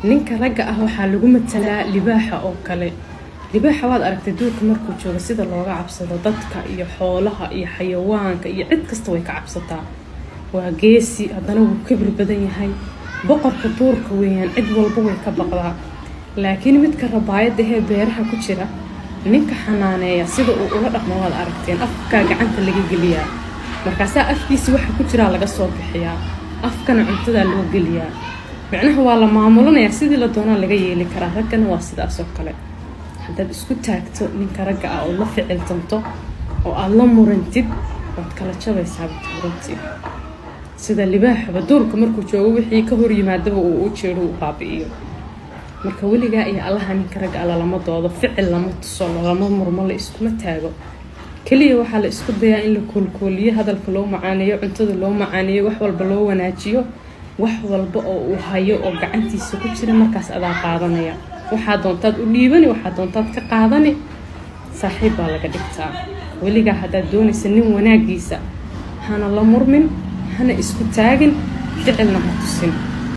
ninka ragga ah waxaa lagu matalaa libaaxa oo kale. libaaxa waad aragtay duurka markuu joogo sida looga cabsado dadka iyo xoolaha iyo xayawaanka iyo cid kasta way ka cabsataa. waa geesi haddana wuu kibir badan yahay. boqorka duurka weeyaan, cid walba way ka baqdaa. laakiin midka rabaayada ee beeraha ku jira ninka xanaaneeya sida uu ula dhaqmo waad aragteen. afka gacanta laga geliyaa, markaasaa afkiisa waxa ku jira laga soo bixiyaa, afkana cuntada loo geliyaa. macnaha waa la maamulanayaa, sidii la doonaa laga yeeli karaa. raggana waa sidaas oo kale. haddaad isku taagto ninka ragga ah oo la ficiltanto oo aad la murantid waad kala jabaysaa runtii. sida libaaxaba duurka markuu joogo wixii ka hor yimaadaba uu u jeedo u baabi'iyo. marka weligaa iyo allaha ninka ragga alla lama doodo, ficil lama tuso, lama murmo, la iskuma taago. kaliya waxaa la isku dayaa in la koolkooliyo, hadalka loo macaaneeyo, cuntada loo macaaneeyo, wax walba loo wanaajiyo. wax walba oo uu hayo oo gacantiisa ku jira markaas adaa qaadanaya. waxaa doontaad u dhiibani, waxaa doontaad ka qaadani. saaxiib baa laga dhigtaa. weligaa haddaad doonaysa nin wanaagiisa hana la murmin, hana isku taagin, ficilna ha tusin.